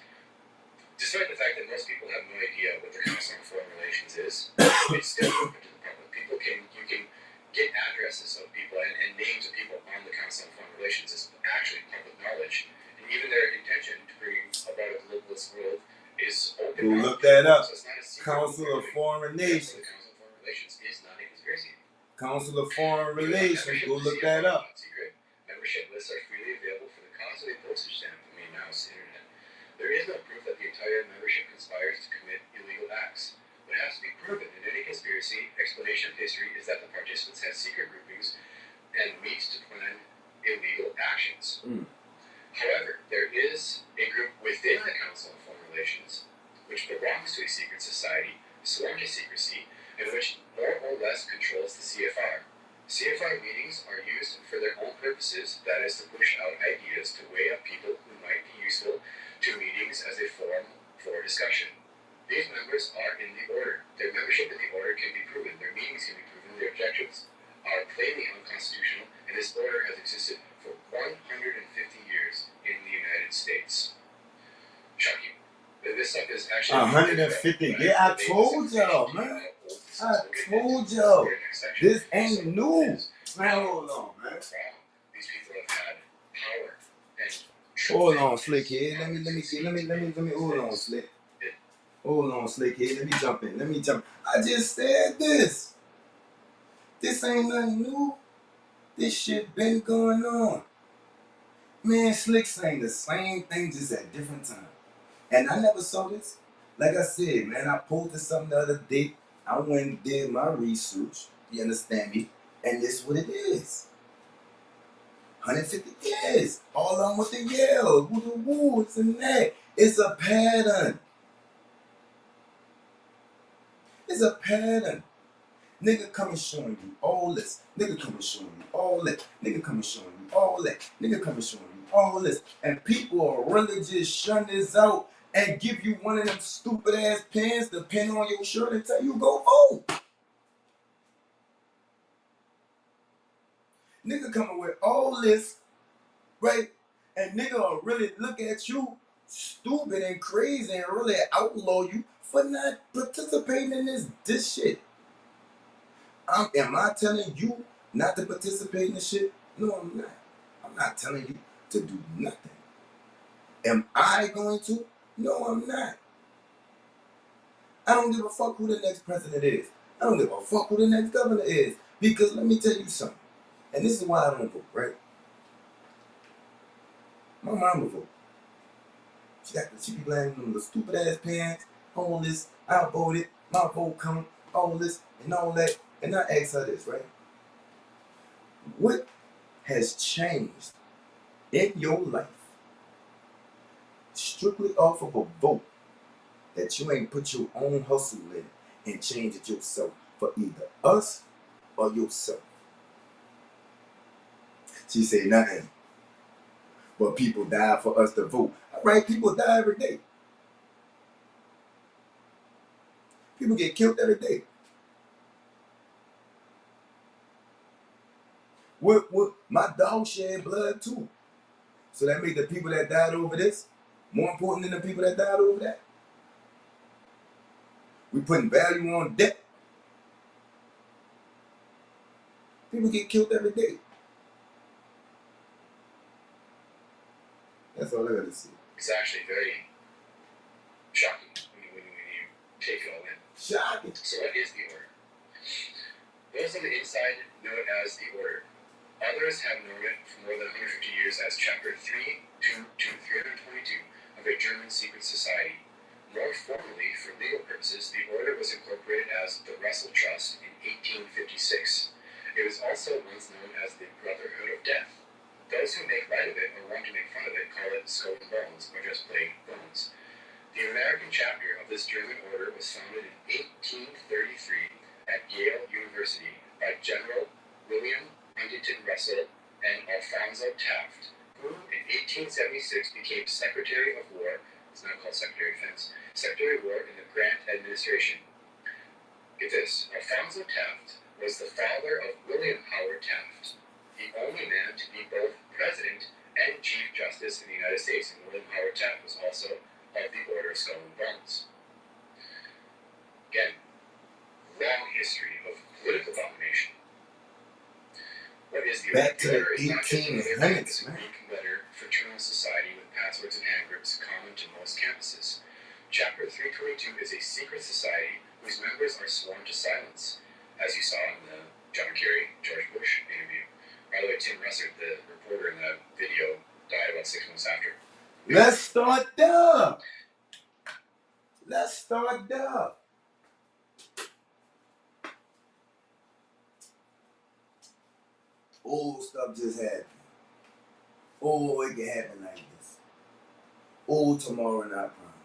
despite the fact that most people have no idea what the Council on Foreign Relations is, it's still open to the public. You can get addresses of people and names of people on the Council on Foreign Relations. It's actually public knowledge. And even their intention to bring about a globalist world is open. Go look that up. So it's not a secret. Council of Foreign Relations. The Council of Foreign Relations is not a conspiracy. Council of Foreign Relations. Go look that up. Secret. Membership lists are freely available for the cost of a postage stamp from the announced internet. There is no proof that the entire membership is that the participants have secret groupings and meet to plan illegal actions. However, there is a group within the Council on Foreign Relations which belongs to a secret society, sworn to secrecy, and which more or less controls the CFR. CFR meetings are used for their own purposes, that is to push out ideas to weigh up people who might be useful to meetings as a forum for discussion. These members are in the order. Their membership in the order can be proven. Their meetings can be proven. Their objectives are plainly unconstitutional, and this order has existed for 150 years in the United States. Shocking. This stuff is actually 150. Yeah, I told y'all, man. I told y'all. This ain't new. Man, hold on, man. These people have had power and hold on, slick head. Let me hold on, slick. Hold on, slick head. Let me jump. I just said this. This ain't nothing new. This shit been going on. Man, Slick saying the same thing just at different times. And I never saw this. Like I said, man, I pulled this up the other day. I went and did my research. You understand me? And this is what it is. 150 years. All on with the yell, with the woods and that. It's a pattern. It's a pattern. Nigga coming showing you all this. Nigga coming showing you all that. Nigga coming showing you all that. Nigga coming showing you all this. And people are really just shun this out and give you one of them stupid ass pins to pin on your shirt and tell you go vote. Nigga coming with all this, right? And nigga will really look at you stupid and crazy and really outlaw you for not participating in this shit. Am I telling you not to participate in this shit? No, I'm not. I'm not telling you to do nothing. Am I going to? No, I'm not. I don't give a fuck who the next president is. I don't give a fuck who the next governor is. Because let me tell you something. And this is why I don't vote, right? My mama vote. She be wearing them little stupid ass pants, all this, I voted, my vote come, all this, and all that. And I ask her this, right? What has changed in your life strictly off of a vote that you ain't put your own hustle in and change it yourself for either us or yourself? She say nothing. But people die for us to vote. All right, people die every day. People get killed every day. What my dog shed blood too. So that made the people that died over this more important than the people that died over that. We putting value on death. People get killed every day. That's all I gotta see. It's actually very shocking when you take it all in. Shocking. So what is the order? Those on the inside know it as the order. Others have known it for more than 150 years as Chapter 322 to 322 of a German secret society. More formally, for legal purposes, the order was incorporated as the Russell Trust in 1856. It was also once known as the Brotherhood of Death. Those who make light of it or want to make fun of it call it Skull and Bones, or just plain Bones. The American chapter of this German order was founded in 1833 at Yale University by General William Huntington Russell and Alphonso Taft, who in 1876 became Secretary of War. It's now called Secretary of Defense. Secretary of War in the Grant administration. Get this, Alphonso Taft was the father of William Howard Taft, the only man to be both President and Chief Justice in the United States, and William Howard Taft was also of the Order of Skull and Bones. Again, long history of political domination. What is the Back to the order? It's not just another 1800s, man. Greek letter fraternal society with passwords and hand grips common to most campuses. Chapter 322 is a secret society whose members are sworn to silence, as you saw in the John Kerry, George Bush interview. By the way, Tim Russert, the reporter in that video, died about 6 months after. Let's start there. Let's start there. old stuff just happened. Oh, it can happen like this. Oh, tomorrow not promised.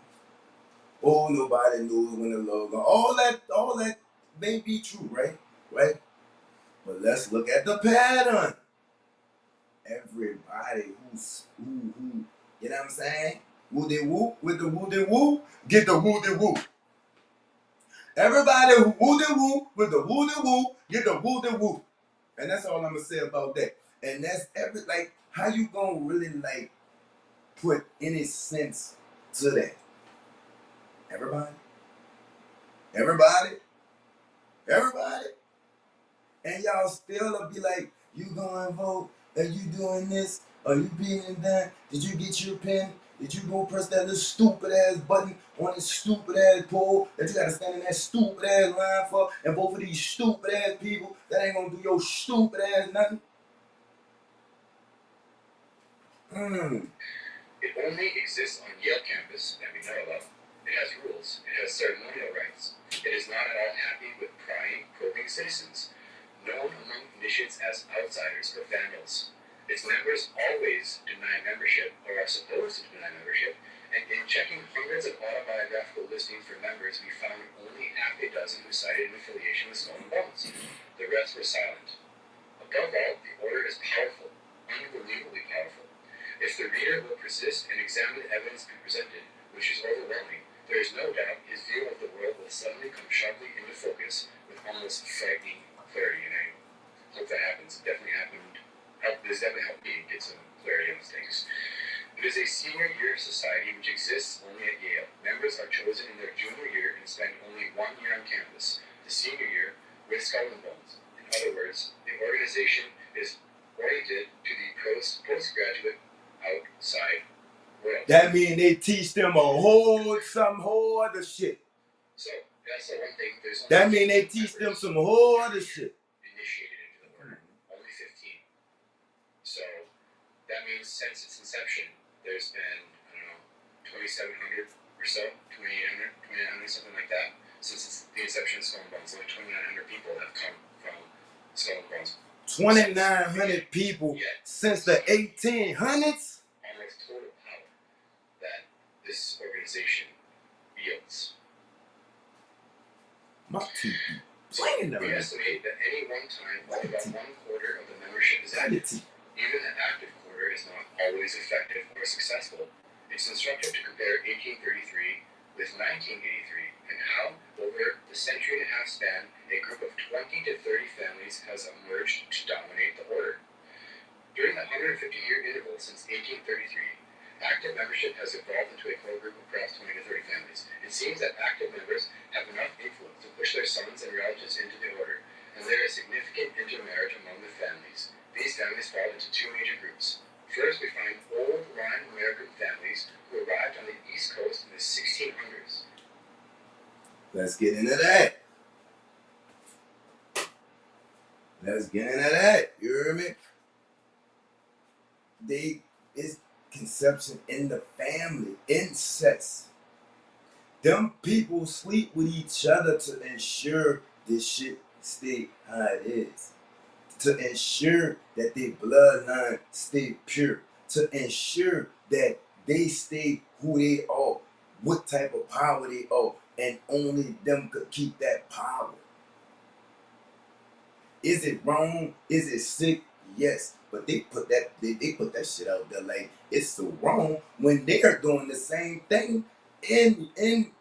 Oh, nobody knows when the Lord goes. All that may be true, right? Right? But let's look at the pattern. Everybody who, you know what I'm saying? Woo de woo, with the woo de woo, get the woo de woo. Everybody who woo de woo, with the woo de woo, get the woo de woo. And that's all I'm gonna say about that. And that's like, how you gonna really like put any sense to that? Everybody? Everybody? Everybody? And y'all still will be like, you going to vote? Are you doing this? Are you being that? Did you get your pen? Did you go press that little stupid ass button on this stupid ass poll that you gotta stand in that stupid ass line for and vote for these stupid ass people that ain't gonna do your stupid ass nothing? It only exists on Yale campus that we know of. It has rules. It has ceremonial rights. It is not at all happy with prying, probing citizens, known among initiates as outsiders or vandals. Its members always deny membership, or are supposed to deny membership, and in checking hundreds of autobiographical listings for members, we found only half a dozen who cited an affiliation with Skull and Bones. The rest were silent. Above all, the order is powerful, unbelievably powerful. If the reader will persist and examine the evidence presented, which is overwhelming, there is no doubt his view of the world will suddenly come sharply into focus with almost frightening clarity. And I hope that happens. It definitely happened. This definitely helped me get some clarity on things. It is a senior year society which exists only at Yale. Members are chosen in their junior year and spend only 1 year on campus, the senior year, with Skull and Bones. In other words, the organization is oriented to the postgraduate outside world. That means they teach them some whole other shit. So, that's the one thing. That means they teach them some whole other shit. Initiated into the order. Only 15. So, that means since its inception, there's been, 2,700 or so, 2,800, something like that. Since the inception of Skull and Bones, only 2,900 people have come from Skull and Bones. 2,900 people since the 1800s? Almost total power that this organization wields. My TV. We estimate that any one time, only about 1/4 of the membership is active. Even the active quarter is not always effective or successful. It's instructive to compare 1833 with 1983 and how, over the century and a half span, a group of 20 to 30 families has emerged to dominate the order. During the 150-year interval since 1833, active membership has evolved into a core group of perhaps 20 to 30 families. It seems that active members have enough influence to push their sons and relatives into the order, and there is significant intermarriage among the families. These families fall into two major groups. First, we find old-line American families who arrived on the East Coast in the 1600s. Let's get into that. You hear me? It's conception in the family, incest. Them people sleep with each other to ensure this shit stay how it is. To ensure that their bloodline stay pure. To ensure that they stay who they are, what type of power they are, and only them could keep that power. Is it wrong? Is it sick? Yes, but they put that shit out there like it's so wrong when they are doing the same thing in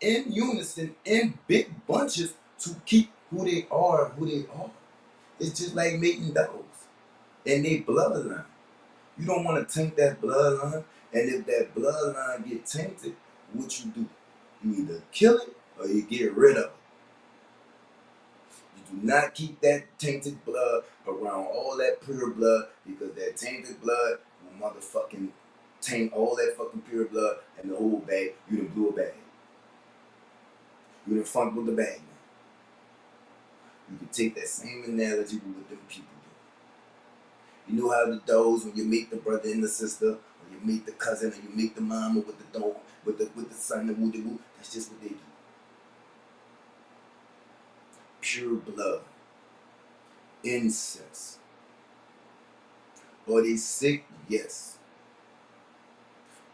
unison, in big bunches to keep who they are. It's just like mating dogs and they bloodline. You don't want to taint that bloodline, and if that bloodline get tainted, what you do? You either kill it or you get rid of it. You do not keep that tainted blood around all that pure blood, because that tainted blood will motherfucking taint all that fucking pure blood, and the whole bag, you done blew a bag. You done funk with the bag, man. You can take that same analogy with what them people do. You know how the dogs, when you meet the brother and the sister, or you meet the cousin, or you meet the mama with the dog, with the son, and woo, that's just what they do. Pure blood, incest. Are they sick? Yes.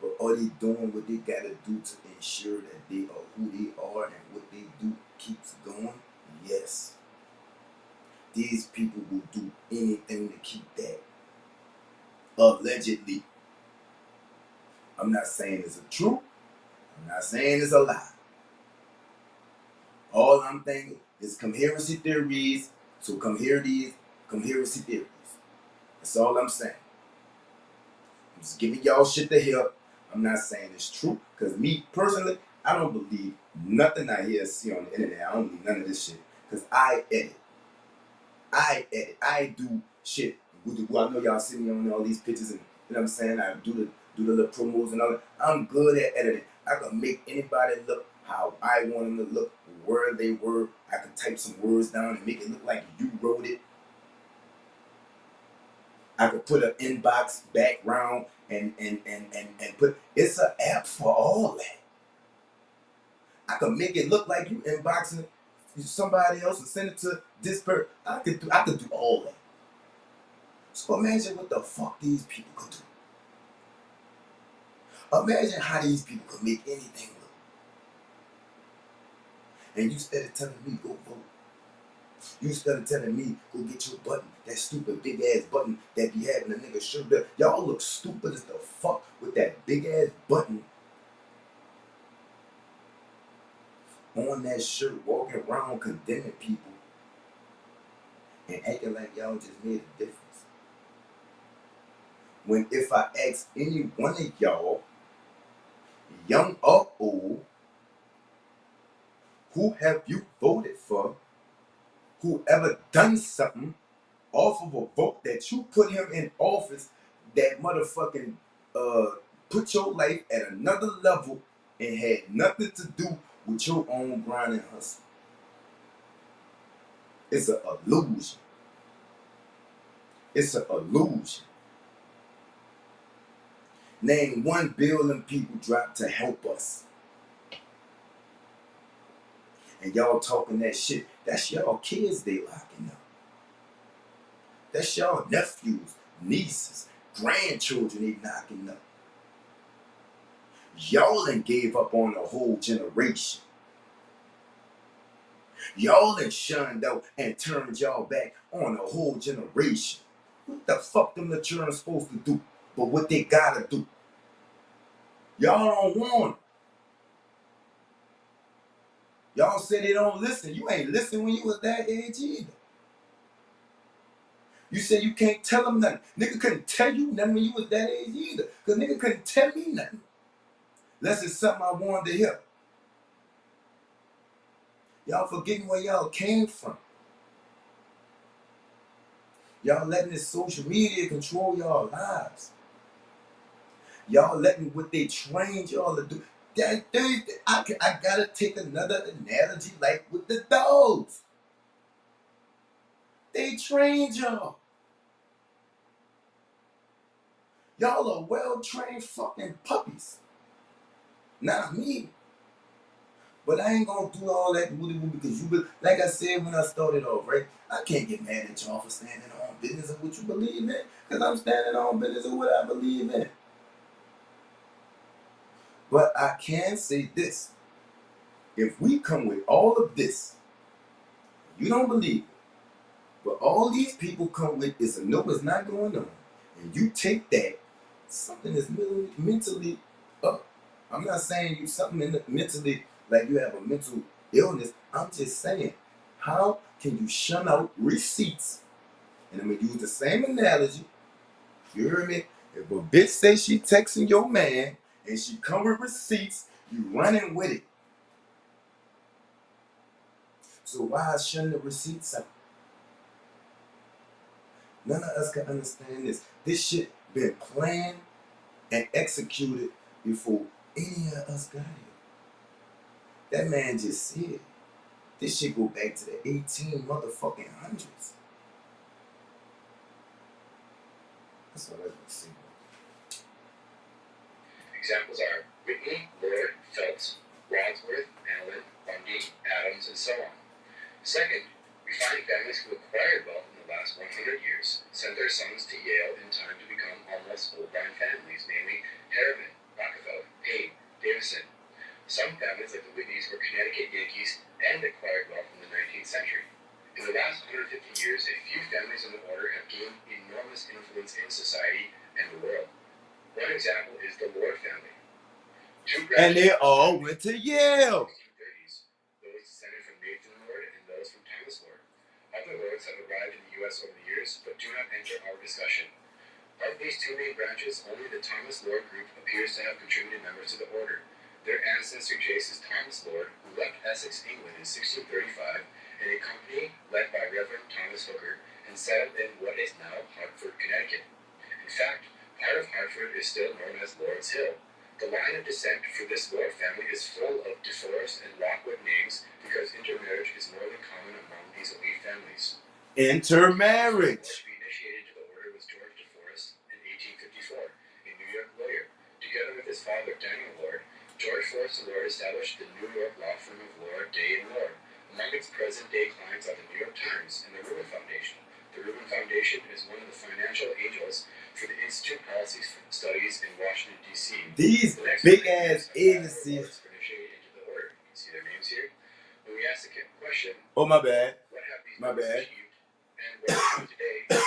But are they doing what they gotta do to ensure that they are who they are and what they do keeps going? Yes. These people will do anything to keep that. Allegedly. I'm not saying it's a truth. I'm not saying it's a lie. All I'm thinking is conspiracy theories. So come hear these conspiracy theories. That's all I'm saying. I'm just giving y'all shit to help. I'm not saying it's true. Because me personally, I don't believe nothing I hear see on the internet. I don't believe none of this shit. Because I edit. I do shit. Well, I know y'all see me on all these pictures and you know what I'm saying? I do the little promos and all that. I'm good at editing. I can make anybody look how I want them to look, where they were. I can type some words down and make it look like you wrote it. I could put an inbox background and put it's an app for all that. I could make it look like you inboxing somebody else and send it to this person. I could do all that. So imagine what the fuck these people could do. Imagine how these people could make anything look. And you started telling me go vote. You started telling me go get your button, that stupid big ass button that be having a nigga shirt up. Y'all look stupid as the fuck with that big ass button on that shirt, walking around condemning people and acting like y'all just made a difference. When if I ask any one of y'all, young or old, who have you voted for, who ever done something off of a vote that you put him in office that motherfucking put your life at another level and had nothing to do with your own grind and hustle. It's an illusion. It's an illusion. Name 1 billion people dropped to help us. And y'all talking that shit. That's y'all kids they locking up. That's y'all nephews, nieces, grandchildren they knocking up. Y'all done gave up on a whole generation. Y'all done shunned out and turned y'all back on a whole generation. What the fuck them the children supposed to do? But what they gotta do. Y'all don't want it. Y'all say they don't listen. You ain't listen when you was that age either. You say you can't tell them nothing. Nigga couldn't tell you nothing when you was that age either. Because nigga couldn't tell me nothing. Unless it's something I wanted to hear. Y'all forgetting where y'all came from. Y'all letting this social media control y'all lives. Y'all letting what they trained y'all to do. I gotta take another analogy like with the dogs. They trained y'all. Y'all are well-trained fucking puppies. Not me. But I ain't gonna do all that woody-woo because like I said when I started off, right? I can't get mad at y'all for standing on business of what you believe in. Because I'm standing on business of what I believe in. But I can say this. If we come with all of this, you don't believe it. But all these people come with is a no, it's not going on. And you take that, something is mentally up. I'm not saying you something mentally, like you have a mental illness. I'm just saying, how can you shun out receipts? And I'm going to use the same analogy. You hear me? If a bitch say she texting your man and she come with receipts, you running with it. So why shun the receipts out? None of us can understand this. This shit been planned and executed before any of us got here. That man just said this shit go back to the 18 motherfucking hundreds. That's what I was see. Examples are Whitney, Lloyd, Phelps, Wadsworth, Allen, Bundy, Adams, and so on. Second, we find families who acquired wealth in the last 100 years sent their sons to Yale in time to become almost old-line families, namely Harriman, Rockefeller, Payne, Davison. Some families, like the Whitneys, were Connecticut Yankees and acquired wealth in the 19th century. In the last 150 years, a few families in the order have gained enormous influence in society and the world. One example is the Lord family. And they all went to Yale. 1930s, those descended from Nathan Lord and those from Thomas Lord. Other lords have arrived in the U.S. over the years, but do not enter our discussion. Of these two main branches, only the Thomas Lord group appears to have contributed members to the order. Their ancestor traces Thomas Lord, who left Essex, England in 1635, in a company led by Reverend Thomas Hooker, and settled in what is now Hartford, Connecticut. In fact, part of Hartford is still known as Lord's Hill. The line of descent for this Lord family is full of DeForest and Lockwood names because intermarriage is more than common among these elite families. Intermarriage. To be initiated into the order was George DeForest in 1854, a New York lawyer. Together with his father, Daniel Lord, George Forrest Lord established the New York law firm of Lord, Day & Lord. Among its present-day clients are the New York Times and the Rubin Foundation. The Rubin Foundation is one of the financial angels for the Institute Policy Studies in Washington, D.C. These big-ass agencies. Initiated into the order. You can see their names here. When we ask the question, Oh, my bad. what have these My bad. achieved and what are today, the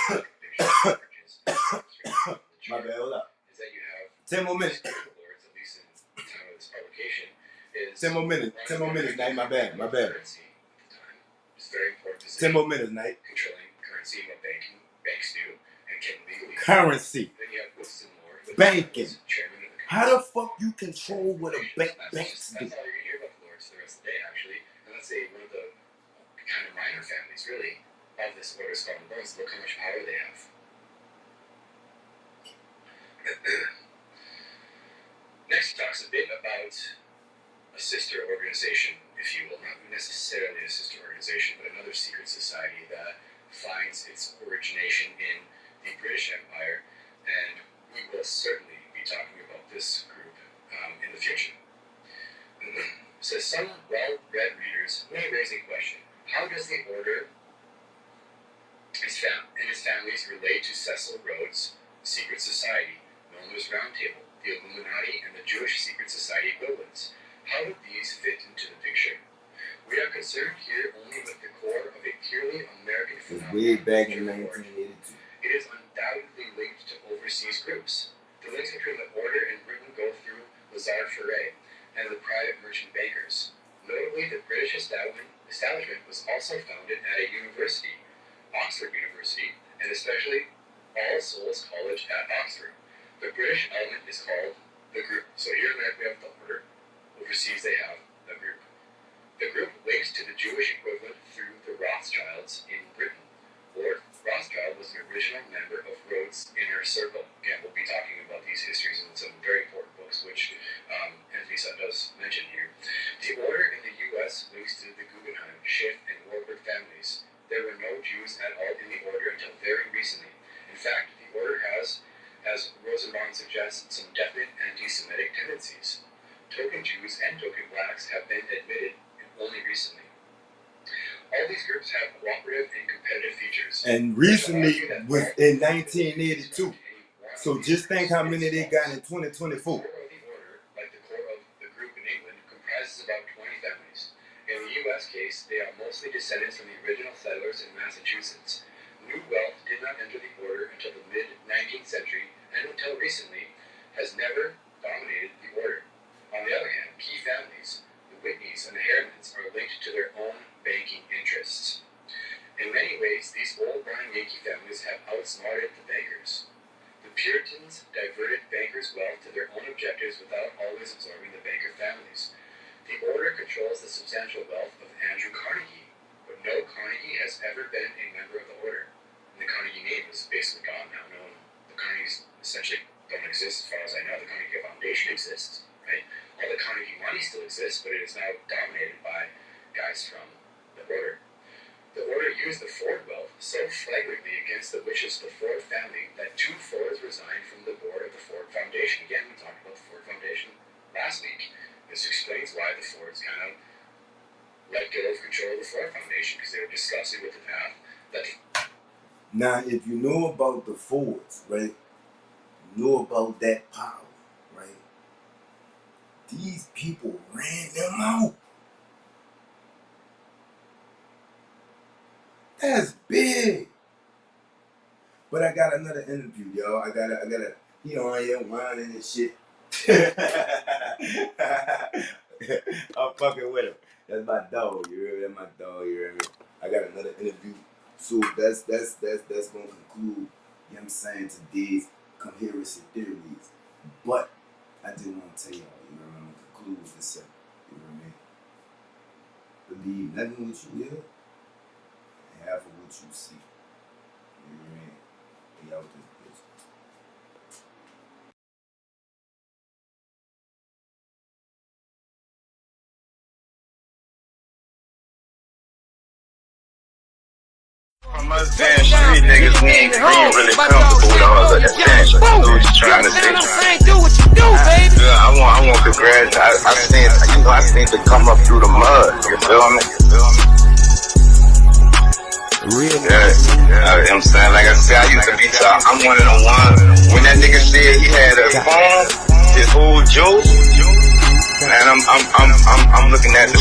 My bad, hold up. is that you have 10 more minutes. lords, at least in the time of this publication, is 10 more minutes. 10 more minutes, Knight. My bad. My bad. Currency at the time. It's very important. 10 more minutes, Knight. Controlling currency, what banks do, and can legally. Currency. Then you have Wilson Lord, the Banking. chairman of the How the fuck you control what a banks do? That's all you're gonna hear about the lords the rest of the day, actually. And let's say one of the kind of minor families, really, of this order, Skull and Bones. Look how much power they have. Next, talks a bit about a sister organization, if you will, not necessarily a sister organization, but another secret society that finds its origination in the British Empire, and we will certainly be talking about this group in the future. So some well-read readers may raise a question: how does the order and his families relate to Cecil Rhodes' secret society, known as Round Table, the Illuminati, and the Jewish secret society equivalents? How do these fit into the picture? We are concerned here only with the core of a purely American phenomenon. Way back in 1982. It is undoubtedly linked to overseas groups. The links between the order and Britain go through Lazard Frere and the private merchant bankers. Notably, the British establishment was also founded at a university, Oxford University, and especially All Souls College at Oxford. The British element is called the group. So here in America we have the order. Overseas they have the group. The group links to the Jewish equivalent through the Rothschilds in Britain. Lord Rothschild was an original member of Rhodes' Inner Circle. Again, we'll be talking about these histories in some very important books, which Anthony Sutton does mention here. The order in the U.S. links to the Guggenheim, Schiff, and Warburg families. There were no Jews at all in the order until very recently. In fact, the order has, as Rosenbaum suggests, some definite anti-Semitic tendencies. Token Jews and token blacks have been admitted only recently. All these groups have cooperative and competitive features. And recently was in 1982. So just think how many they got in 2024. The core of the order, like the core of the group in England, comprises about 20 families. In the U.S. case, they are mostly descendants from the original settlers in Massachusetts. New wealth did not enter the order until the mid-19th century, and until recently has never dominated the order. On the other hand, key families, the Whitneys and the Harrimans, are linked to their own banking interests. In many ways, these old-line Yankee families have outsmarted the bankers. The Puritans diverted bankers' wealth to their own objectives without always absorbing the banker families. The order controls the substantial wealth of Andrew Carnegie, but no Carnegie has ever been a member of the order. And the Carnegie name is basically gone now. The Carnegies essentially don't exist as far as I know. The Carnegie Foundation exists, right? All the Carnegie money still exists, but it is now dominated by guys from the order. The order used the Ford wealth so flagrantly against the wishes of the Ford family that 2 Fords resigned from the board of the Ford Foundation. Again, we talked about the Ford Foundation last week. This explains why the Fords kind of let go of control of the Ford Foundation, because they were disgusted with the path that Now, if you know about the Fords, right? You know about that power, right? These people ran them out. That's big. But I got another interview, y'all. I gotta, he on here whining and shit. I'm fucking with him. That's my dog, you hear me? That's my dog, you hear me? I got another interview. So that's gonna conclude, you know what I'm saying, today's Conspiracy Theories. But I did want to tell y'all, you know what I'm gonna conclude with this segment, you know what I mean? Believe nothing what you hear and half of what you see. You know what I mean? We out this bitch. From us damn street niggas, we ain't really comfortable with all of that damn shit. So what you trying to say? Do what you do, baby. Yeah, I want to congratulate. I seen to come up through the mud. You feel me? Real Yeah, you know what I'm saying? Like I said, I used to be top. I'm one of the ones. When that nigga said he had a phone, his whole juice, and I'm looking at the